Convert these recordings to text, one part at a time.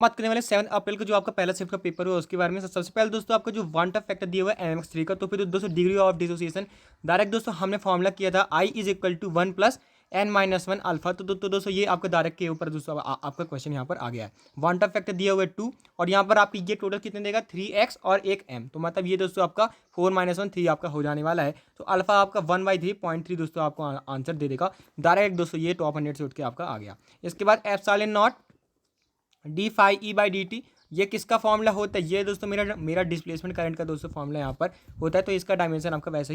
बात करने वाले 7 अप्रैल को जो आपका पहला शिफ्ट का पेपर हुआ उसके बारे में। सबसे पहले दोस्तों आपका जो वन टफ फैक्टर दिया हुआ है MX3 का, तो फिर दोस्तों डिग्री ऑफ डिसोसिएशन डायरेक्ट दोस्तों हमने फॉर्मूला किया था I is equal to 1 plus n-1 अल्फा। तो दोस्तों ये आपका डायरेक्ट के ऊपर दोस्तों आपका क्वेश्चन यहाँ पर आ गया है। वन टफ फैक्टर दिया हुआ है 2 और यहाँ पर आपकी ये टोटल कितने देगा 3x और एक m, तो मतलब ये दोस्तों आपका 4-1 3 आपका हो जाने वाला है। तो अल्फा आपका 1/3.3 दोस्तों आपको आंसर दे देगा डायरेक्ट दोस्तों, ये टॉप 100 से उठ के आपका आ गया। इसके बाद एप्सिलॉन नॉट d∅e/dt, ये किसका फॉर्मूला होता है, ये दोस्तों मेरा डिस्प्लेसमेंट करंट का दोस्तों फॉर्मूला यहाँ पर होता है। तो इसका डायमेंशन आपका वैसे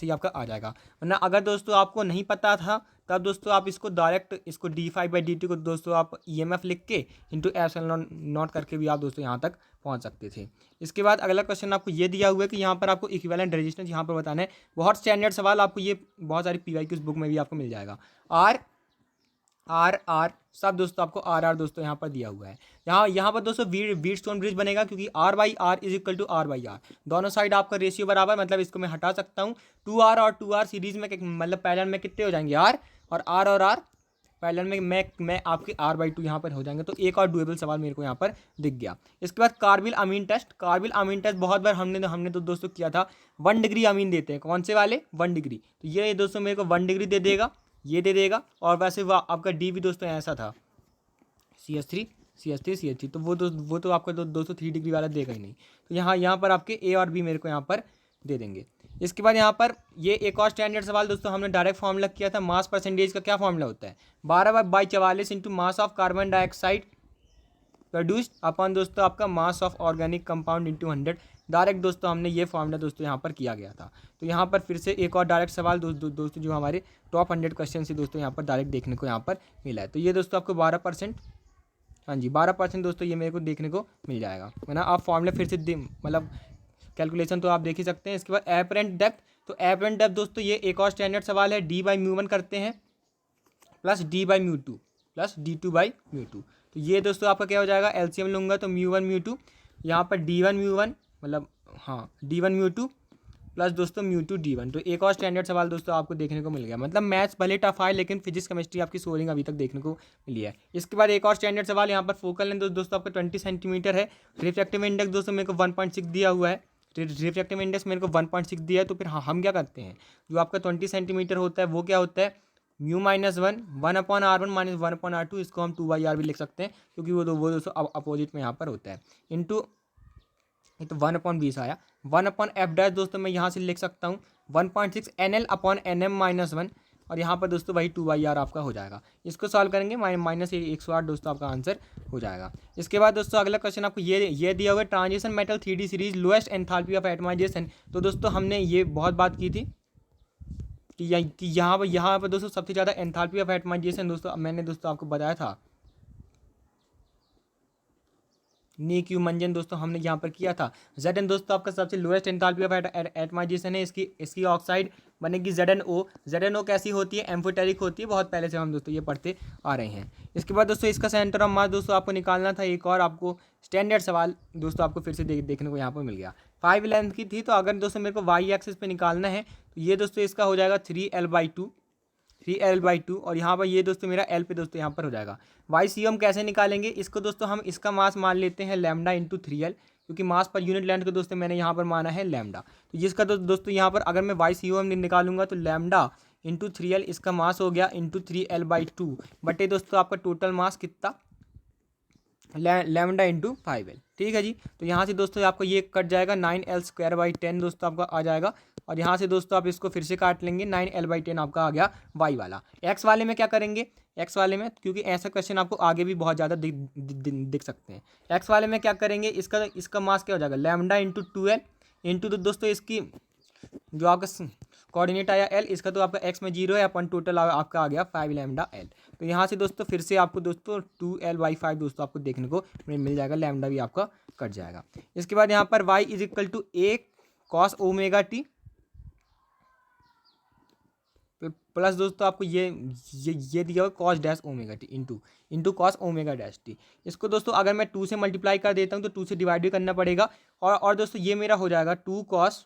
ही आपका आ जाएगा। वरना अगर दोस्तों आपको नहीं पता था तब दोस्तों आप इसको डायरेक्ट इसको d∅/dt को दोस्तों आप EMF लिख के इंटू एप्सिलॉन नॉट करके भी आप दोस्तों यहाँ तक पहुँच सकते थे। इसके बाद अगला क्वेश्चन आपको ये दिया हुआ है कि यहाँ पर आपको इक्विवेलेंट रेजिस्टेंस यहाँ पर बताना है। बहुत स्टैंडर्ड सवाल, आपको ये बहुत सारी PY की बुक में भी आपको मिल जाएगा। आर सब दोस्तों आपको आर दोस्तों यहाँ पर दिया हुआ है। यहाँ पर दोस्तों व्हीटस्टोन ब्रिज बनेगा क्योंकि R/R is equal to R/R, दोनों साइड आपका रेशियो बराबर, मतलब इसको मैं हटा सकता हूँ। 2R और 2R सीरीज में मतलब पैरेलल में कितने हो जाएंगे R और R पैरेलल में मैं आपके R/2 यहाँ पर हो जाएंगे। तो एक और डुएबल सवाल मेरे को यहाँ पर दिख गया। इसके बाद कार्बिल अमीन टेस्ट बहुत बार हमने तो दोस्तों किया था। 1 डिग्री अमीन देते हैं, कौन से वाले 1 डिग्री, तो ये दोस्तों मेरे को 1 डिग्री दे देगा, ये दे देगा। और वैसे वो आपका डी भी दोस्तों ऐसा था CH3 तो वो तो आपका दोस्तों 3 डिग्री वाला देगा ही नहीं। तो यहाँ पर आपके ए और बी मेरे को यहाँ पर दे देंगे। इसके बाद यहाँ पर ये एक और स्टैंडर्ड सवाल दोस्तों हमने डायरेक्ट फॉर्मूला किया था। मास परसेंटेज का क्या फॉर्मूला होता है 12/44 into mass of carbon dioxide produced upon दोस्तों आपका mass of organic compound into 100। Direct दोस्तों हमने ये फॉर्मूला दोस्तों यहाँ पर किया गया था। तो यहाँ पर फिर से एक और डायरेक्ट सवाल दोस्तों जो हमारे टॉप 100 क्वेश्चन से दोस्तों यहाँ पर डायरेक्ट देखने को यहाँ पर मिला है। तो ये दोस्तों आपको 12%, हाँ जी 12% दोस्तों ये मेरे को देखने को मिल जाएगा। है ना, आप फॉर्मूला फिर से मतलब कैलकुलेशन तो आप देख ही सकते हैं। इसके बाद एपरेंट डेप्थ, तो एपरेंट डेप्थ दोस्तों ये एक और स्टैंडर्ड सवाल है। d/μ1 करते हैं प्लस d/μ2 प्लस d2/μ2। तो ये दोस्तों आपका क्या हो जाएगा, LCM लूँगा तो μ1 μ2, यहाँ पर d1 μ1 मतलब हाँ d1 μ2 प्लस दोस्तों μ2 d1। तो एक और स्टैंडर्ड सवाल दोस्तों आपको देखने को मिल गया। मतलब मैथ्स भले टफ है लेकिन फिजिक्स केमिस्ट्री आपकी सोल्विंग अभी तक देखने को मिली है। इसके बाद एक और स्टैंडर्ड सवाल यहाँ पर फोकल लेंथ दोस्तों आपका 20 सेंटीमीटर है। रिफ्रैक्टिव इंडेक्स दोस्तों मेरे को 1.6 दिया हुआ है। रिफ्रैक्टिव इंडेक्स मेरे को 1.6 दिया है। तो फिर हम क्या करते हैं, जो आपका 20 सेंटीमीटर होता है वो क्या होता है μ-1 1/r1 माइनस 1/r2, इसको हम 2/r भी लिख सकते हैं क्योंकि वो दोस्तों अपोजिट में यहाँ पर होता है। इंटू तो 1/20 आया, 1/f' दोस्तों मैं यहाँ से लिख सकता हूँ 1.6 NL/nm-1 और यहाँ पर दोस्तों वही 2/r आपका हो जाएगा। इसको सॉल्व करेंगे -108 दोस्तों आपका आंसर हो जाएगा। इसके बाद दोस्तों अगला क्वेश्चन आपको ये दिया हुआ है transition metal 3D series lowest enthalpy of atomization. तो दोस्तों हमने ये बहुत बात की थी कि यहाँ पर दोस्तों सबसे ज़्यादा एंथैल्पी ऑफ एटमाइजेशन दोस्तों मैंने दोस्तों आपको बताया था नीक्यू मंजन दोस्तों हमने यहाँ पर किया था। Zn दोस्तों आपका सबसे लोएस्ट एंथैल्पी ऑफ एटमाइजेशन है। इसकी ऑक्साइड बनेगी ZnO कैसी होती है, एम्फोटेरिक होती है। बहुत पहले से हम दोस्तों ये पढ़ते आ रहे हैं। इसके बाद दोस्तों इसका सेंटर ऑफ मास दोस्तों आपको निकालना था। एक और आपको स्टैंडर्ड सवाल दोस्तों आपको फिर से देखने को यहाँ पर मिल गया। 5 लेंथ की थी, तो अगर दोस्तों मेरे को वाई एक्सिस पे निकालना है तो ये दोस्तों इसका हो जाएगा 3L/2 और यहाँ पर ये दोस्तों मेरा L पे दोस्तों यहाँ पर हो जाएगा। YC हम कैसे निकालेंगे, इसको दोस्तों हम इसका मास मान लेते हैं लैम्डा इंटू 3L, क्योंकि मास पर यूनिट लेंथ को दोस्तों मैंने यहाँ पर माना है लैम्डा। तो जिसका दोस्तों यहाँ पर अगर मैं YCO निकालूंगा तो लैम्डा इंटू 3L इसका मास हो गया इंटू 3L/2 बटे दोस्तों आपका टोटल मास कितना लैम्डा इंटू 5L। ठीक है जी। तो यहाँ से दोस्तों आपको ये कट जाएगा 9L²/10 दोस्तों आपका आ जाएगा। और यहाँ से दोस्तों आप इसको फिर से काट लेंगे 9L/10 आपका आ गया वाई वाला। एक्स वाले में क्या करेंगे, एक्स वाले में क्योंकि ऐसा क्वेश्चन आपको आगे भी बहुत ज़्यादा दिख सकते हैं। एक्स वाले में क्या करेंगे, इसका मास क्या हो जाएगा लैम्डा इंटू 2L इंटू तो दोस्तों इसकी जो आपका कोऑर्डिनेट आया L, इसका तो आपका x में 0 है अपन टोटल आपका आ गया 5λL। तो यहाँ से दोस्तों फिर से आपको दोस्तों 2L/5 दोस्तों आपको देखने को मिल जाएगा, लैम्डा भी आपका कट जाएगा। इसके बाद यहाँ पर y is equal to a cos ωt plus दोस्तों आपको ये दिया हुआ cos dash ωt into cos ωt। इसको दोस्तों अगर मैं 2 से मल्टीप्लाई कर देता हूँ तो 2 से डिवाइड भी करना पड़ेगा। और दोस्तों ये मेरा हो जाएगा 2 cos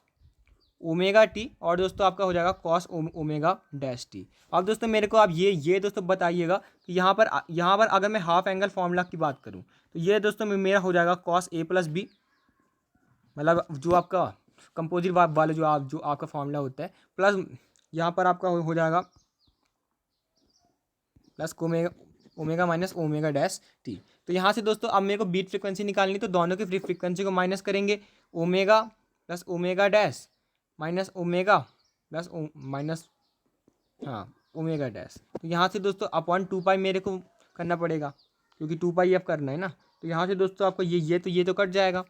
ωt और दोस्तों आपका हो जाएगा cos ωt। अब दोस्तों मेरे को आप ये दोस्तों बताइएगा कि यहाँ पर अगर मैं हाफ एंगल फॉर्मूला की बात करूँ तो ये दोस्तों मेरा हो जाएगा कॉस ए प्लस बी, मतलब जो आपका कंपोजिट वाला जो आपका फॉर्मूला होता है, प्लस यहाँ पर आपका हो जाएगा plus omega omega minus omega dash T. तो यहाँ से दोस्तों अब मेरे को बीट फ्रिक्वेंसी निकालनी, तो दोनों की फ्रिक्वेंसी को माइनस करेंगे, omega plus omega dash minus omega plus minus हाँ ओमेगा डैश। तो यहाँ से दोस्तों अपॉन 2 पाई मेरे को करना पड़ेगा, क्योंकि 2 पाई अब करना है ना। तो यहाँ से दोस्तों आपको ये तो कट जाएगा, तो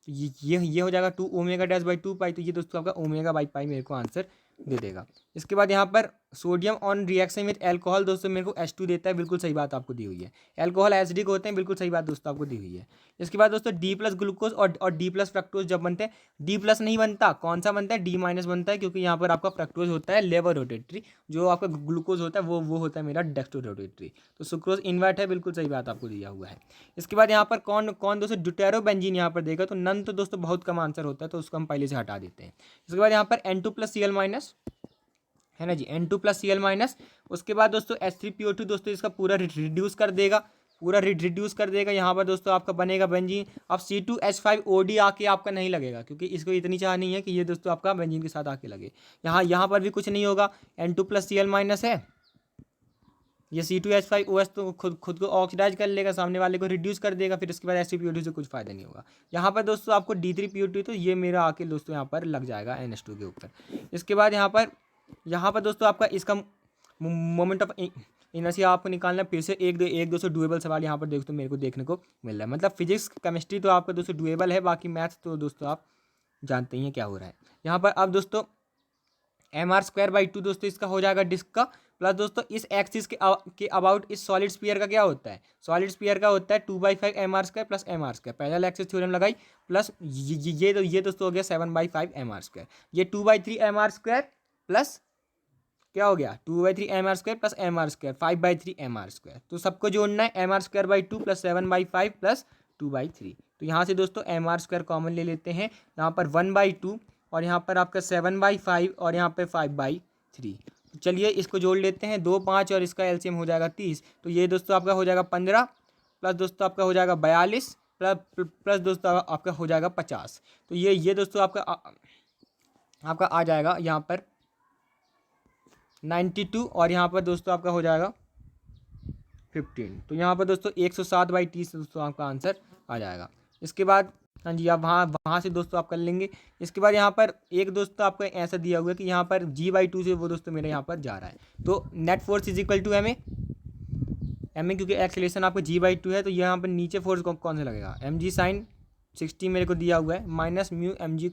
ये हो जाएगा 2 ओमेगा डैश बाई 2 पाई। तो ये दोस्तों आपका ओमेगा बाई पाई मेरे को आंसर दे देगा। इसके बाद यहाँ पर sodium on reaction with alcohol दोस्तों मेरे को H2 देता है, बिल्कुल सही बात आपको दी हुई है। एल्कोहल एसिडिक होते हैं, बिल्कुल सही बात दोस्तों आपको दी हुई है। इसके बाद दोस्तों डी प्लस ग्लूकोज और डी प्लस फ्रक्टोज जब बनते हैं, डी प्लस नहीं बनता, कौन सा बनता है, डी माइनस बनता है, क्योंकि यहाँ पर आपका फ्रक्टोज होता है लेवर रोटेटरी, जो आपका ग्लूकोज होता है वो होता है मेरा डेक्स्ट्रो रोटेटरी। तो सुक्रोज इन्वर्ट है, बिल्कुल सही बात आपको दिया हुआ है। इसके बाद यहाँ पर कौन कौन दोस्तों ड्यूटेरोबेंजीन यहाँ पर देगा, तो नन तो दोस्तों बहुत कम आंसर होता है, तो उसको हम पहले से हटा देते हैं। इसके बाद यहाँ पर N2+Cl- है ना जी, N2+Cl-। उसके बाद दोस्तों H3PO2 दोस्तों इसका पूरा रिड्यूस कर देगा, पूरा रिड्यूस कर देगा। यहाँ पर दोस्तों आपका बनेगा बेंजीन। अब C2H5OD आके आपका नहीं लगेगा, क्योंकि इसको इतनी चाह नहीं है कि ये दोस्तों आपका बेंजीन के साथ आके लगे। यहाँ पर भी कुछ नहीं होगा, N2+Cl- है, ये C2H5OH तो खुद को ऑक्सीडाइज कर लेगा, सामने वाले को रिड्यूस कर देगा, फिर इसके बाद H3PO2 से कुछ फायदा नहीं होगा। यहाँ पर दोस्तों आपको D3PO2 तो ये मेरा आके दोस्तों यहाँ पर लग जाएगा NH2 के ऊपर। इसके बाद यहाँ पर दोस्तों आपका इसका मोमेंट ऑफ इनर्शिया आपको निकालना है। फिर से एक दो से डुएबल सवाल यहाँ पर दोस्तों मेरे को देखने को मिल रहा है। मतलब फिजिक्स केमिस्ट्री तो आपका दोस्तों डुएबल है, बाकी मैथ्स तो दोस्तों आप जानते ही हैं क्या हो रहा है। यहाँ पर अब दोस्तों mr²/2 दोस्तों इसका हो जाएगा डिस्क का, प्लस दोस्तों इस एक्सिस के अबाउट इस सॉलिड स्फीयर का क्या होता है, सॉलिड स्फीयर का होता है 2/5 mr² प्लस mr²। पहला एक्सिस थ्योरम लगाई, प्लस ये दोस्तों हो गया 7/5 mr²। ये 2/3 mr² प्लस क्या हो गया 2/3 mr² प्लस mr², 5/3 mr²। तो सबको जोड़ना है, mr²/2 प्लस 7/5 प्लस 2/3। तो यहाँ से दोस्तों mr² कॉमन ले लेते हैं, यहाँ पर 1/2 और यहाँ पर आपका 7/5 और यहाँ पे 5/3। तो चलिए इसको जोड़ लेते हैं, 2 5 और इसका एलसीएम हो जाएगा 30। तो ये दोस्तों आपका हो जाएगा 15 प्लस दोस्तों आपका हो जाएगा 42 प्लस दोस्तों आपका हो जाएगा 50। तो ये दोस्तों आपका आ जाएगा यहाँ पर 92 और यहाँ पर दोस्तों आपका हो जाएगा 15। तो यहाँ पर दोस्तों 107/30 दोस्तों आपका आंसर आ जाएगा। इसके बाद हाँ जी, आप वहाँ से दोस्तों आप कर लेंगे। इसके बाद यहाँ पर एक दोस्तों आपको ऐसा दिया हुआ है कि यहाँ पर G/2 से वो दोस्तों मेरे यहाँ पर जा रहा है, तो net force is equal to ma, क्योंकि एक्सेलेरेशन आपका G/2 है, तो यहाँ पर नीचे फोर्स कौन सा लगेगा, mg sin 60 मेरे को दिया हुआ है माइनस म्यू mg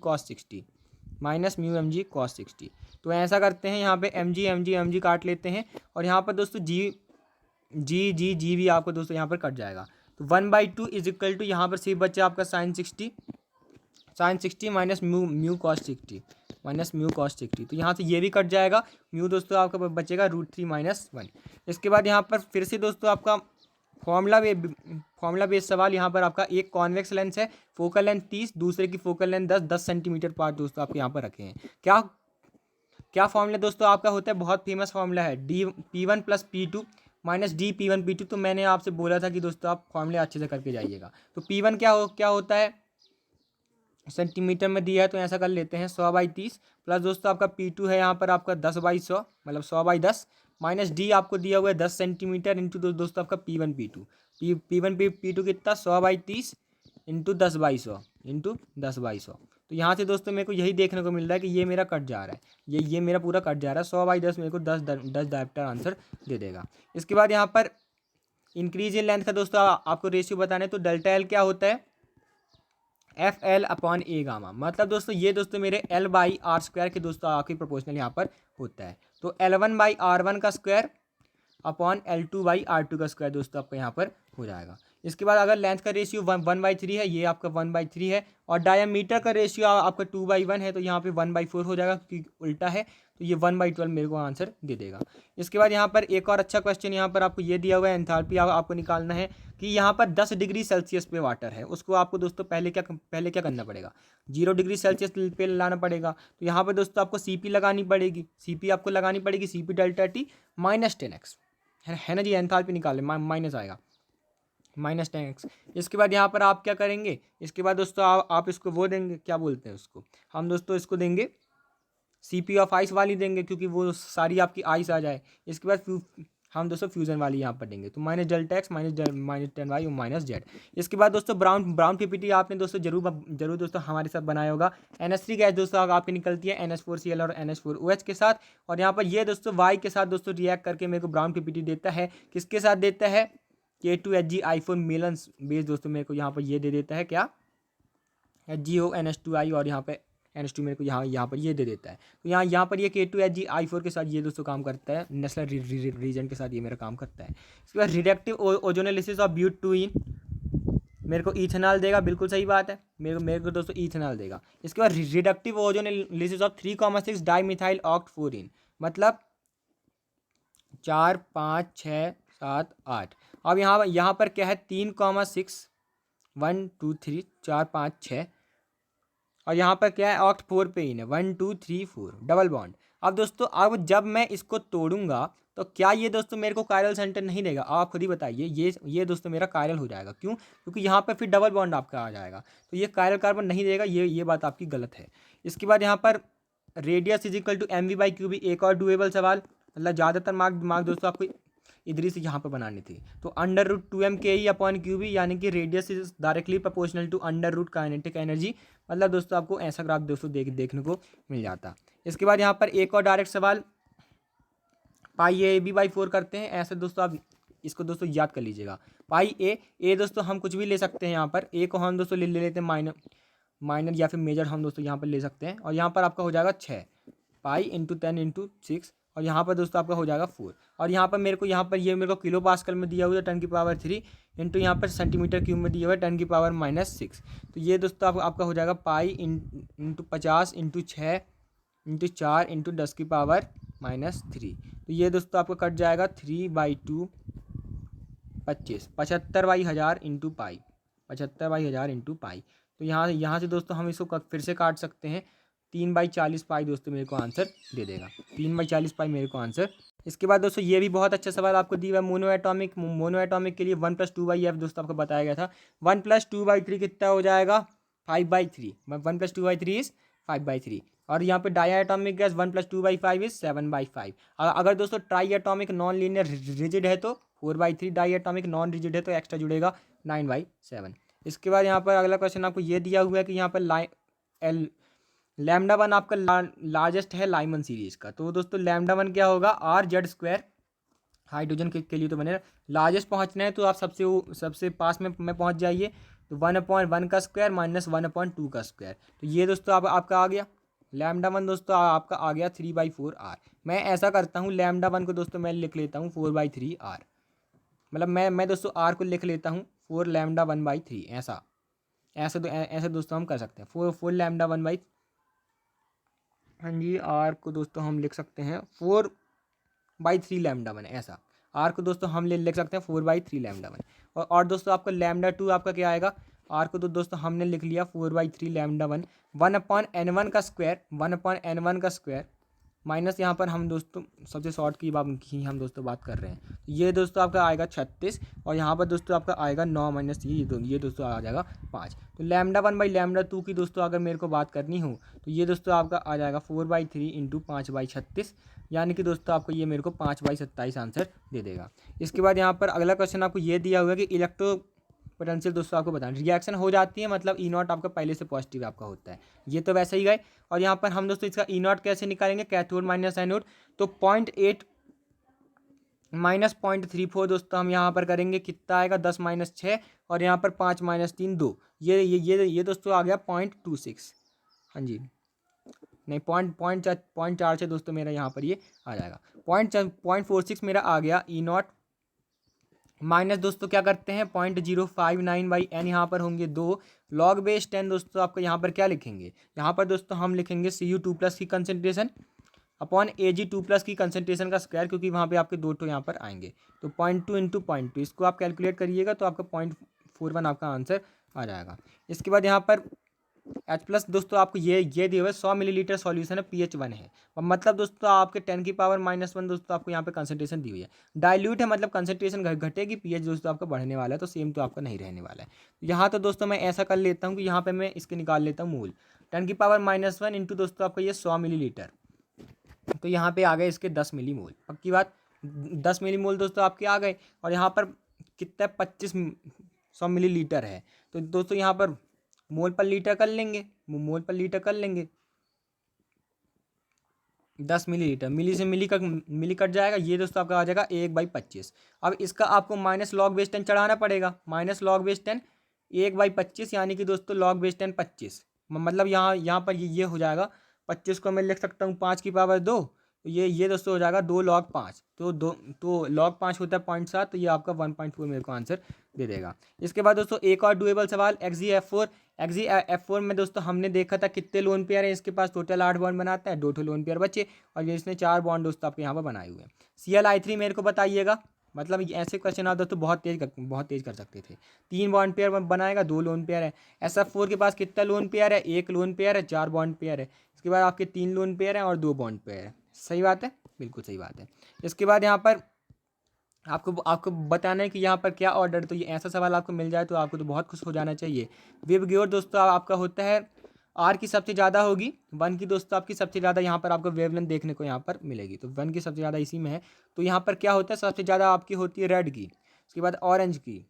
cos 60। तो ऐसा करते हैं, यहाँ पे mg काट लेते हैं, और यहाँ पर दोस्तों जी भी आपको दोस्तों यहाँ पर कट जाएगा। तो 1/2 इज इक्वल टू यहाँ पर सिर्फ बच्चा आपका sin 60 माइनस म्यू cos 60। तो यहाँ से ये भी कट जाएगा, म्यू दोस्तों आपका बचेगा √3 - 1। इसके बाद यहाँ पर फिर से दोस्तों आपका फॉर्मूला बेस्ड सवाल। यहाँ पर आपका एक कॉन्वेक्स लेंस है, फोकल लेंथ 30, दूसरे की फोकल लेंथ 10 सेंटीमीटर पार्ट दोस्तों आपके यहाँ पर रखे हैं। क्या फॉर्मूला दोस्तों आपका होता है, बहुत फेमस फॉर्मूला है, P1 + P2 - D P1 P2। तो मैंने आपसे बोला था कि दोस्तों आप फॉर्मूले अच्छे से करके जाइएगा। तो P1 क्या होता है, सेंटीमीटर में दिया है, तो ऐसा कर लेते हैं 100/30 प्लस दोस्तों आपका P2 है यहाँ पर आपका 10/100 मतलब 100/10 माइनस D आपको दिया हुआ है 10 सेंटीमीटर इंटू दोस्तों आपका P1 P2 कितना 100/30 इंटू 10/100 तो यहाँ से दोस्तों मेरे को यही देखने को मिल रहा है कि ये मेरा कट जा रहा है, ये मेरा पूरा कट जा रहा है। 100/10 मेरे को 10 डायरेक्टर आंसर दे देगा। इसके बाद यहाँ पर इंक्रीज इन लेंथ का दोस्तों आपको रेशियो बताना है, तो डेल्टा एल क्या होता है, FL/A गामा। मतलब दोस्तों ये दोस्तों मेरे L/R² के दोस्तों आपकी प्रोपोर्शनल यहाँ पर होता है। तो L1/R1 का स्क्वायर अपॉन L2/R2 का स्क्वायर दोस्तों आपका यहाँ पर हो जाएगा। इसके बाद अगर लेंथ का रेशियो 1/3 है, ये आपका 1/3 है, और डायमीटर का रेशियो आपका 2/1 है, तो यहाँ पे 1/4 हो जाएगा क्योंकि उल्टा है, तो ये 1/12 मेरे को आंसर दे देगा। इसके बाद यहाँ पर एक और अच्छा क्वेश्चन यहाँ पर आपको ये दिया हुआ है, एंथैल्पी आपको निकालना है कि यहाँ पर 10 डिग्री सेल्सियस पे वाटर है, उसको आपको दोस्तों पहले क्या करना पड़ेगा, 0 डिग्री सेल्सियस पे लाना पड़ेगा। तो यहाँ पर दोस्तों आपको CP लगानी पड़ेगी, CP डेल्टा T -10x है ना जी, एंथैल्पी निकाले माइनस आएगा। -10x। इसके बाद यहाँ पर आप क्या करेंगे, इसके बाद दोस्तों आप इसको वो देंगे, क्या बोलते हैं उसको, हम दोस्तों इसको देंगे CP ऑफ आइस वाली देंगे, क्योंकि वो सारी आपकी आइस आ जाए। इसके बाद हम दोस्तों फ्यूजन वाली यहाँ पर देंगे, तो -Δx -10y और -z। इसके बाद दोस्तों ब्राउन ब्राउन पीपीटी आपने दोस्तों जरूर दोस्तों हमारे साथ बनाया होगा। NH3 गैस दोस्तों आपकी निकलती है NH4Cl और NH4OH के साथ, और यहाँ पर ये दोस्तों Y के साथ दोस्तों रिएक्ट करके मेरे को ब्राउन पीपीटी देता है। किसके साथ देता है, K2HgI4 मिलन बेस दोस्तों मेरे को यहाँ पर ये दे देता है, क्या, HgONH2I, और यहाँ पे NH2 मेरे को यहाँ पर ये दे देता है। तो यहाँ पर ये K2HgI4 के साथ ये दोस्तों काम करता है, नेशनल रीजन के साथ ये मेरा काम करता है। इसके बाद रिडक्टिव ओजोनोलिसिस ऑफ ब्यूट-2-इन मेरे को इथेनॉल देगा, बिल्कुल सही बात है, मेरे को दोस्तों इथेनॉल देगा। इसके बाद रिडक्टिव ओजोनोलिसिस ऑफ 3,6 डाईमिथाइल ऑक्ट-4-इन, मतलब 4 5 6 7 8। अब यहाँ पर क्या है, 3,6 1 2 3 4 5 6, और यहाँ पर क्या है, ऑक्ट 4 पे इन है 1 2 3 4 डबल बॉन्ड। अब दोस्तों अब जब मैं इसको तोड़ूंगा तो क्या ये दोस्तों मेरे को कायरल सेंटर नहीं देगा, आप खुद ही बताइए। ये दोस्तों मेरा कायरल हो जाएगा, क्यों, क्योंकि यहाँ पर फिर डबल बॉन्ड आपका आ जाएगा, तो ये कायरल कार्बन नहीं देगा, ये बात आपकी गलत है। इसके बाद यहाँ पर रेडियस = mv/cubic, एक और डुएबल सवाल, मतलब ज़्यादातर मार्क दोस्तों आपको इधर से यहाँ पर बनानी थी। तो √2m Ke/cubic, यानी कि radius is directly proportional to √kinetic energy, मतलब दोस्तों आपको ऐसा ग्राफ दोस्तों देखने को मिल जाता। इसके बाद यहाँ पर एक और डायरेक्ट सवाल, πa/b/4 करते हैं, ऐसे दोस्तों आप इसको दोस्तों याद कर लीजिएगा। πa दोस्तों हम कुछ भी ले सकते हैं, यहाँ पर a को हम दोस्तों ले लेते हैं माइनर या फिर मेजर हम दोस्तों यहाँ पर ले सकते हैं, और यहाँ पर आपका हो जाएगा 6 π × 10 × 6, और यहाँ पर दोस्तों आपका हो जाएगा 4, और यहाँ पर मेरे को किलो पास्कल में दिया हुआ है 10⁻³ इंटू यहाँ पर सेंटीमीटर क्यूब में दिया हुआ है 10⁻⁻6। तो ये दोस्तों आपका हो जाएगा π × 50 × 6 × 4 × 10⁻⁻3। तो ये दोस्तों आपका कट जाएगा 3/2 25 75/1000 इंटू पाई, 75/1000 इंटू पाई। तो यहाँ से दोस्तों हम इसको फिर से काट सकते हैं, 3/40 पाई दोस्तों मेरे को आंसर दे देगा, 3/40 पाई मेरे को आंसर। इसके बाद दोस्तों ये भी बहुत अच्छा सवाल आपको दिया हुआ है, मोनो एटॉमिक के लिए 1 + 2/f दोस्तों आपको बताया गया था। 1 + 2/3 कितना हो जाएगा, 5/3, 1 + 2/3 इज 5/3, और यहाँ पे डाई एटॉमिक गैस 1 + 2/5 इज 7/5। अगर दोस्तों try atomic non linear rigid है तो 4/3, डाई एटॉमिक नॉन रिजिड है तो एक्स्ट्रा जुड़ेगा 9/7। इसके बाद यहाँ पर अगला क्वेश्चन आपको ये दिया हुआ है कि यहाँ पर λ1 आपका लार्जेस्ट है लाइमन सीरीज का, तो दोस्तों λ1 क्या होगा, RZ²। हाइड्रोजन के लिए तो बने लार्जेस्ट पहुँचना है तो आप सबसे पास में पहुँच जाइए, तो 1/1 का स्क्वायर माइनस 1/2 का स्क्वायर। तो ये दोस्तों आपका आ गया λ1 दोस्तों आपका आ गया 3/4R। मैं ऐसा करता हूँ λ1 को दोस्तों मैं लिख लेता हूँ 4/3R, मतलब मैं दोस्तों R को लिख लेता हूँ 4 λ1/3, ऐसा दोस्तों हम कर सकते हैं। 4 λ1/, हाँ जी, R को दोस्तों हम लिख सकते हैं 4/3 λ1, ऐसा R को दोस्तों हम लिख सकते हैं 4/3 λ1। और दोस्तों आपका λ2 आपका क्या आएगा, R को तो दोस्तों हमने लिख लिया 4/3 λ1, 1/n1 का स्क्वायर, 1/n1 का स्क्वायर माइनस यहाँ पर हम दोस्तों सबसे शॉर्ट की हम दोस्तों बात कर रहे हैं। ये दोस्तों आपका आएगा 36, और यहाँ पर दोस्तों आपका आएगा 9 माइनस ये दोस्तों आ जाएगा 5। तो λ1/λ2 की दोस्तों अगर मेरे को बात करनी हो तो ये दोस्तों आपका आ जाएगा 4/3 इंटू 5/36, यानी कि दोस्तों आपको ये मेरे को 5/27 आंसर दे देगा। इसके बाद यहाँ पर अगला क्वेश्चन आपको ये दिया हुआ है कि इलेक्ट्रो पोटेंशियल दोस्तों आपको बताना, रिएक्शन हो जाती है मतलब E0 आपका पहले से पॉजिटिव आपका होता है, ये तो वैसे ही गए। और यहाँ पर हम दोस्तों इसका E0 कैसे निकालेंगे, कैथोड माइनस एनोड, तो 0.8 माइनस 0.34 दोस्तों हम यहाँ पर करेंगे, कितना आएगा 10 - 6, और यहाँ पर 5 - 3 2, ये दोस्तों आ गया 0.26, हाँ जी, नहीं 0.4 से दोस्तों मेरा यहाँ पर ये आ जाएगा 0.46 मेरा आ गया E0 माइनस दोस्तों क्या करते हैं 0.059/n, यहाँ पर होंगे 2 log/10 दोस्तों आपको यहाँ पर क्या लिखेंगे, यहाँ पर दोस्तों हम लिखेंगे Cu2+ की कंसनट्रेशन अपॉन Ag2+ की कंसनट्रेशन का स्क्वायर, क्योंकि वहाँ पे आपके 2 यहाँ पर आएंगे, तो 0.2 × 0.2 इसको आप कैलकुलेट करिएगा तो आपका 0.41 आपका आंसर आ जाएगा। इसके बाद यहाँ पर H+ दोस्तों आपको ये दिया हुआ है 100 मिलीलीटर सॉल्यूशन है, pH 1 है। मतलब दोस्तों आपके 10⁻⁻1 दोस्तों आपको यहाँ पे कंसंट्रेशन दी हुई है। डाइल्यूट है मतलब कंसंट्रेशन घटेगी, pH दोस्तों आपका बढ़ने वाला है, तो सेम तो आपका नहीं रहने वाला है। यहाँ तो दोस्तों मैं ऐसा कर लेता हूँ कि यहाँ पे मैं इसके निकाल लेता हूँ मूल। 10⁻⁻1 इंटू दोस्तों आपका ये 100 मिलीलीटर, तो यहाँ पे आ गए इसके 10 मिलीमोल। पक्की बात, 10 मिलीमोल दोस्तों आपके आ गए। और यहाँ पर कितना 2500 मिलीलीटर है, तो दोस्तों यहाँ पर मोल पर लीटर कर लेंगे, मोल पर लीटर कर लेंगे। 10 मिलीलीटर, मिली से मिली कट जाएगा, ये दोस्तों आपका आ जाएगा 1/25। अब इसका आपको -log-10 चढ़ाना पड़ेगा, -log-10 1/25, यानी कि दोस्तों log-10 25। मतलब यहाँ पर ये हो जाएगा 25 को मैं लिख सकता हूँ 5⁻2, तो ये दोस्तों हो जाएगा 2 log 5। तो log 5 होता है 0.7, तो ये आपका 1.4 मेरे को आंसर दे देगा। इसके बाद दोस्तों एक और डुएबल सवाल, XgF4 में दोस्तों हमने देखा था कितने लोन पेयर है इसके पास, टोटल 8 बॉन्ड बनाता है, 2 लोन पेयर बचे, और ये इसने 4 बॉन्ड दोस्तों आपके यहाँ पर बनाए हुए हैं। Cl मेरे को बताइएगा, मतलब ऐसे क्वेश्चन आता तो बहुत तेज कर सकते थे। 3 बॉन्ड पेयर बनाएगा, 2 लोन पेयर है। SF4 के पास कितना लोन पेयर है, 1 लोन पेयर है, 4 बॉन्ड पेयर है। इसके बाद आपके 3 लोन पेयर हैं और 2 बॉन्ड पेयर है। सही बात है, बिल्कुल सही बात है। इसके बाद यहाँ पर आपको बताना है कि यहाँ पर क्या ऑर्डर, तो ये ऐसा सवाल आपको मिल जाए तो आपको तो बहुत खुश हो जाना चाहिए। वेवगियोर दोस्तों आपका होता है आर की सबसे ज़्यादा होगी, 1 की दोस्तों आपकी सबसे ज़्यादा यहाँ पर आपको वेवलेंथ देखने को यहाँ पर मिलेगी, तो 1 की सबसे ज़्यादा इसी में है। तो यहाँ पर क्या होता है, सबसे ज़्यादा आपकी होती है रेड की, उसके बाद ऑरेंज की,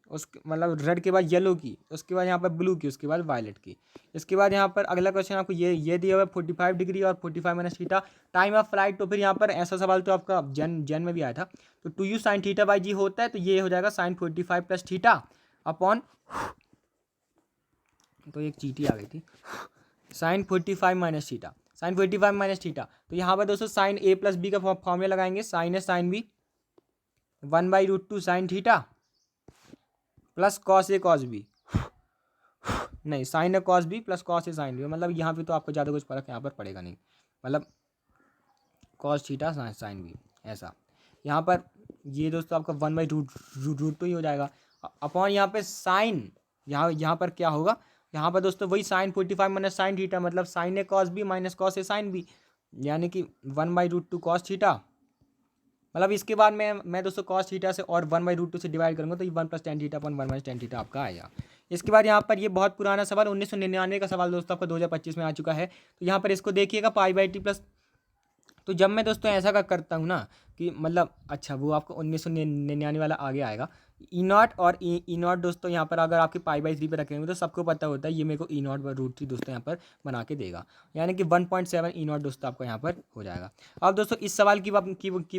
मतलब रेड के बाद येलो की, उसके बाद यहाँ पर ब्लू की, उसके बाद वायलेट की। इसके बाद यहाँ पर अगला क्वेश्चन आपको ये दिया हुआ है 45 डिग्री और 45 - थीटा, टाइम ऑफ फ्लाइट। तो फिर यहाँ पर ऐसा सवाल तो आपका जन में भी आया था, तो 2u sin θ/g होता है, तो ये हो जाएगा sin 45 + थीटा अपॉन, तो एक चीटी आ गई थी, sin 45 - थीटा, sin 45 - थीटा। तो यहाँ पर दोस्तों sin a + b का फॉर्मूला लगाएंगे, sin a sin b 1/√2 sin θ plus cos a cos b, नहीं sin a cos b plus cos a sin b, मतलब यहाँ पे तो आपको ज़्यादा कुछ फर्क यहाँ पर पड़ेगा नहीं, मतलब cos θ sin b ऐसा। यहाँ पर ये दोस्तों आपका 1/√2 ही हो जाएगा अपॉन यहाँ पे साइन, यहाँ पर क्या होगा, यहाँ पर दोस्तों वही sin 45 - sin θ, मतलब sin a cos b minus cos a sin b, यानी कि 1/√2 cos θ। मतलब इसके बाद मैं दोस्तों cos θ से और 1/√2 से डिवाइड करूँगा, तो ये 1 + tan θ अपॉन 1 - tan θ आपका आएगा। इसके बाद यहाँ पर ये बहुत पुराना सवाल 1999 का सवाल दोस्तों आपका 2025 में आ चुका है। तो यहाँ पर इसको देखिएगा π/t प्लस, तो जब मैं दोस्तों ऐसा करता हूँ ना कि मतलब अच्छा वो आपको 1999 वाला आगे आएगा, E0 और E0 दोस्तों यहाँ पर अगर आपके π/3 पे रखेंगे तो सबको पता होता है ये मेरे को E0/√3 दोस्तों यहाँ पर बना के देगा, यानी कि 1.7 E0 दोस्तों आपको यहाँ पर हो जाएगा। अब दोस्तों इस सवाल की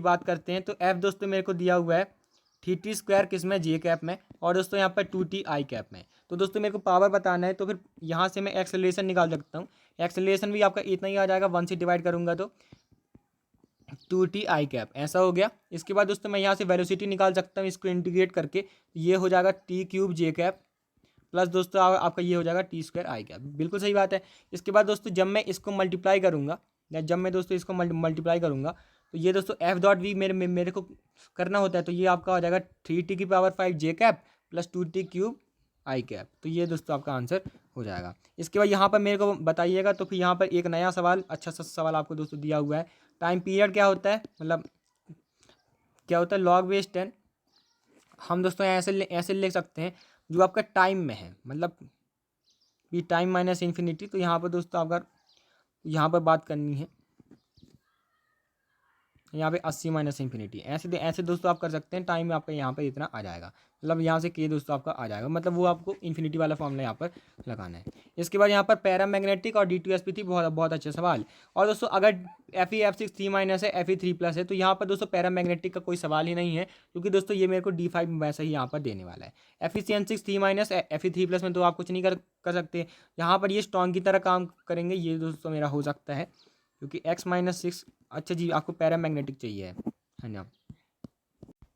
बात करते हैं, तो F दोस्तों मेरे को दिया हुआ है 3t² किस में, J कैप में, और दोस्तों यहाँ पर 2t I कैप में। तो दोस्तों मेरे को पावर बताना है, तो फिर यहाँ से मैं एक्सेलरेशन निकाल सकता हूँ। एक्सेलरेशन भी आपका इतना ही आ जाएगा, 1 से डिवाइड करूँगा तो 2t I कैप ऐसा हो गया। इसके बाद दोस्तों मैं यहाँ से वेलोसिटी निकाल सकता हूँ, इसको इंटीग्रेट करके ये हो जाएगा t³ J कैप प्लस दोस्तों आपका ये हो जाएगा t² I कैप, बिल्कुल सही बात है। इसके बाद दोस्तों जब मैं इसको मल्टीप्लाई करूँगा, या जब मैं दोस्तों इसको मल्टीप्लाई करूँगा, तो ये दोस्तों F.V मेरे को करना होता है, तो ये आपका हो जाएगा 3t⁵ J cap plus 2t³ I cap, तो ये दोस्तों आपका आंसर हो जाएगा। इसके बाद यहाँ पर मेरे को बताइएगा, तो फिर यहाँ पर एक नया सवाल, अच्छा सा सवाल आपको दोस्तों दिया हुआ है, टाइम पीरियड क्या होता है, मतलब क्या होता है log-10। हम दोस्तों ऐसे लिख सकते हैं जो आपका टाइम में है, मतलब ये टाइम माइनस इन्फिनिटी। तो यहाँ पर दोस्तों अगर यहाँ पर बात करनी है, यहाँ पे 80 - इन्फिनिटी, ऐसे दोस्तों आप कर सकते हैं, टाइम आपका यहाँ पर इतना आ जाएगा, मतलब यहाँ से के दोस्तों आपका आ जाएगा, मतलब वो आपको इन्फिनिटी वाला फॉर्मूला यहाँ पर लगाना है। इसके बाद यहाँ पर पैरामैग्नेटिक और D2sp3 बहुत अच्छा सवाल। और दोस्तों अगर Fe F6 3- है, Fe 3+ है, तो यहाँ पर दोस्तों पैरामैग्नेटिक का कोई सवाल ही नहीं है, क्योंकि दोस्तों ये मेरे को D5 वैसा ही यहाँ पर देने वाला है। Fe6 3- Fe 3+ में तो आप कुछ नहीं कर सकते, यहाँ पर ये स्ट्रॉन्ग की तरह काम करेंगे, ये दोस्तों मेरा हो सकता है, क्योंकि x-6, अच्छा जी आपको पैरामैग्नेटिक चाहिए है ना,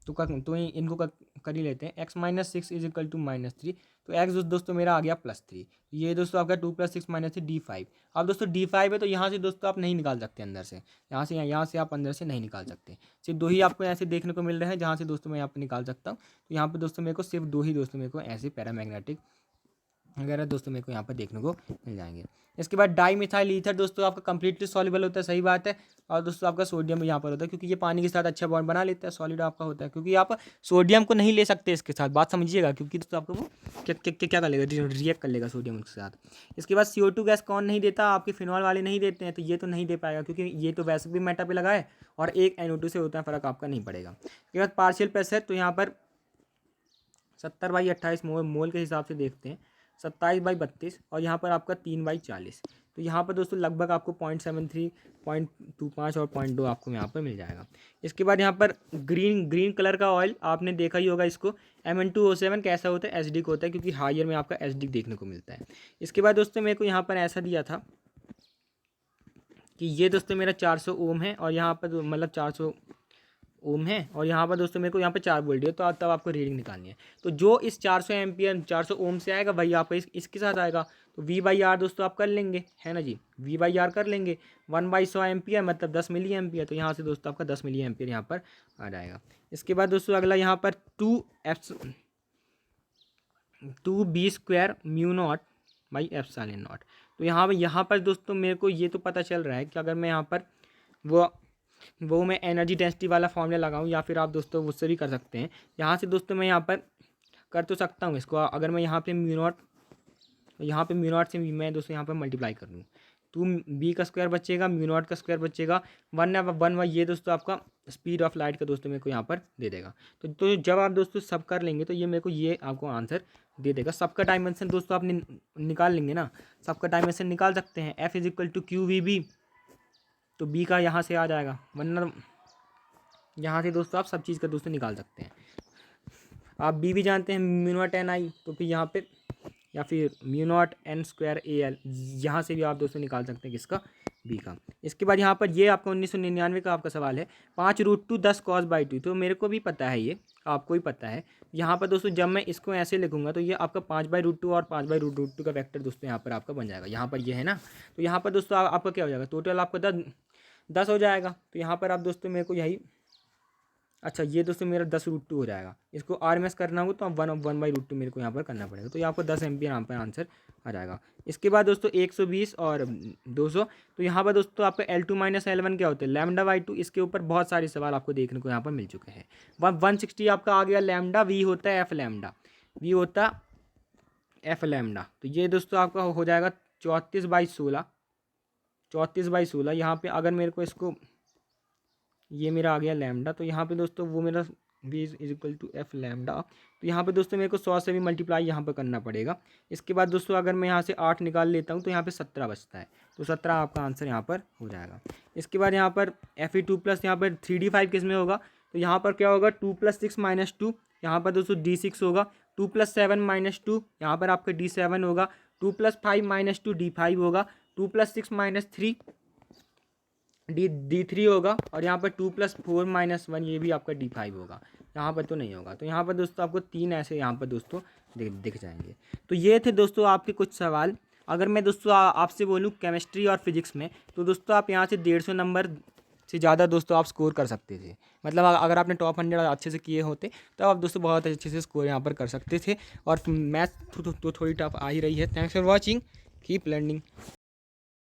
तो इनको कर ही लेते हैं। x-6 = -3, तो x दोस्तों मेरा आ गया +3, ये दोस्तों आपका 2 + 6 - 3 D5। अब दोस्तों D5 है, तो यहाँ से दोस्तों आप नहीं निकाल सकते अंदर से, यहाँ से आप अंदर से नहीं निकाल सकते, सिर्फ 2 ही आपको ऐसे देखने को मिल रहे हैं जहाँ से दोस्तों मैं यहाँ पर निकाल सकता हूँ। तो यहाँ पर दोस्तों मेरे को सिर्फ 2 ही दोस्तों मेरे को ऐसे पैरामैग्नेटिक वगैरह दोस्तों मेरे को यहाँ पर देखने को मिल जाएंगे। इसके बाद डाई मिथाइल ईथर दोस्तों आपका कंप्लीटली सॉल्युबल होता है, सही बात है। और दोस्तों आपका सोडियम यहाँ पर होता है, क्योंकि ये पानी के साथ अच्छा बॉन्ड बना लेता है, सॉलिड आपका होता है, क्योंकि आप सोडियम को नहीं ले सकते इसके साथ, बात समझिएगा, क्योंकि दोस्तों आपको वो क्या कर लेगा, रिएक्ट कर लेगा सोडियम के साथ। इसके बाद CO2 गैस कौन नहीं देता, आपके फिनॉल वाले नहीं देते हैं, तो ये तो नहीं दे पाएगा, क्योंकि ये तो वैसे भी मेटा पे लगा है और एक NO2 से होता है, फ़र्क आपका नहीं पड़ेगा। इसके बाद पार्शियल प्रेशर, तो यहाँ पर 70/28 मोल के हिसाब से देखते हैं, 27/32, और यहाँ पर आपका 3/40। तो यहाँ पर दोस्तों लगभग आपको 0.73, 0.25 और 0.2 आपको यहाँ पर मिल जाएगा। इसके बाद यहाँ पर ग्रीन कलर का ऑयल आपने देखा ही होगा, इसको Mn2O7 कैसा होता है, एसिडिक होता है, क्योंकि हायर में आपका एसिडिक देखने को मिलता है। इसके बाद दोस्तों मेरे को यहाँ पर ऐसा दिया था कि ये दोस्तों मेरा 400 ओम है, और यहाँ पर मतलब 400 ओम है, और यहाँ पर दोस्तों मेरे को यहाँ पे 4 वोल्ट है, तो तब आपको रीडिंग निकालनी है। तो जो इस 400 एम्पियर 400 ओम से आएगा वही आपका इसके साथ आएगा। तो V/R दोस्तों आप कर लेंगे, है ना जी, V/R कर लेंगे, 1/100 एम्पियर मतलब 10 मिली एम्पियर। तो यहाँ से दोस्तों आपका 10 मिली एम्पियर यहाँ पर आ जाएगा। इसके बाद दोस्तों अगला यहाँ पर 2B² μ0/ε0। तो यहाँ पर दोस्तों मेरे को ये तो पता चल रहा है कि अगर मैं यहाँ पर वो मैं एनर्जी डेंसिटी वाला फॉर्मूला लगाऊं, या फिर आप दोस्तों उससे भी कर सकते हैं। यहाँ से दोस्तों मैं यहाँ पर कर तो सकता हूँ इसको, अगर मैं यहाँ पे μ0 से मैं दोस्तों यहाँ पर मल्टीप्लाई कर दूँ, 2B का स्क्वायर बचेगा, μ0 का स्क्वायर बचेगा, 1/1 ये दोस्तों आपका स्पीड ऑफ लाइट का दोस्तों मेरे को यहाँ पर दे देगा। तो जब आप दोस्तों सब कर लेंगे तो ये मेरे को ये आपको आंसर दे देगा। सबका डायमेंशन दोस्तों आप निकाल लेंगे ना, सबका डायमेंशन निकाल सकते हैं। F = QVB, तो B का यहाँ से आ जाएगा, वरना यहाँ से दोस्तों आप सब चीज़ का दोस्तों निकाल सकते हैं। आप B भी जानते हैं, μ0 तो फिर यहाँ पे, या फिर μ0 n² यहाँ से भी आप दोस्तों निकाल सकते हैं किसका, B का। इसके बाद यहाँ पर ये आपका 1999 का आपका सवाल है, 5√2 10 cos/2। तो मेरे को भी पता है, ये आपको भी पता है। यहाँ पर दोस्तों जब मैं इसको ऐसे लिखूंगा तो ये आपका 5/√2 और 5/√2 का वेक्टर दोस्तों यहाँ पर आपका बन जाएगा। यहाँ पर ये है ना, तो यहाँ पर दोस्तों आपका क्या हो जाएगा, टोटल आपका 10 हो जाएगा। तो यहाँ पर आप दोस्तों मेरे को यही, अच्छा ये दोस्तों मेरा 10√2 हो जाएगा। इसको RMS करना होगा तो 1/√2 मेरे को यहाँ पर करना पड़ेगा। तो यहाँ पर 10 एम्पियर यहाँ पर आंसर आ जाएगा। इसके बाद दोस्तों 120 और 200, तो यहाँ पर दोस्तों आपका L2 - L1 क्या होता है, λ/2। इसके ऊपर बहुत सारे सवाल आपको देखने को यहाँ पर मिल चुके हैं। 160 आपका आ गया लैम्डा, V होता है F λ। तो ये दोस्तों आपका हो जाएगा 34/16। यहाँ पे अगर मेरे को इसको, ये मेरा आ गया लैम्डा, तो यहाँ पे दोस्तों वो मेरा V = F λ। तो यहाँ पे दोस्तों मेरे को 100 से भी मल्टीप्लाई यहाँ पर करना पड़ेगा। इसके बाद दोस्तों अगर मैं यहाँ से 8 निकाल लेता हूँ तो यहाँ पे 17 बचता है। तो 17 आपका आंसर यहाँ पर हो जाएगा। इसके बाद यहाँ पर Fe2+, यहाँ पर 3D5 किस में होगा, तो यहाँ पर क्या होगा, 2 + 6 - 2, यहाँ पर दोस्तों D6 होगा, 2 + 7 - 2, यहाँ पर आपका D7 होगा, 2 + 5 - 2 D5 होगा, 2 + 6 - 3 D3 होगा, और यहाँ पर 2 + 4 - 1 ये भी आपका D5 होगा। यहाँ पर तो नहीं होगा। तो यहाँ पर दोस्तों आपको 3 ऐसे यहाँ पर दोस्तों दिख जाएंगे। तो ये थे दोस्तों आपके कुछ सवाल। अगर मैं दोस्तों आपसे बोलूँ केमिस्ट्री और फिजिक्स में, तो दोस्तों आप यहाँ से 150 नंबर से ज़्यादा दोस्तों आप स्कोर कर सकते थे। मतलब अगर आपने टॉप 100 अच्छे से किए होते तो आप दोस्तों बहुत अच्छे से स्कोर यहाँ पर कर सकते थे। और मैथ तो थोड़ी टफ आ ही रही है। Thanks for watching, keep learning.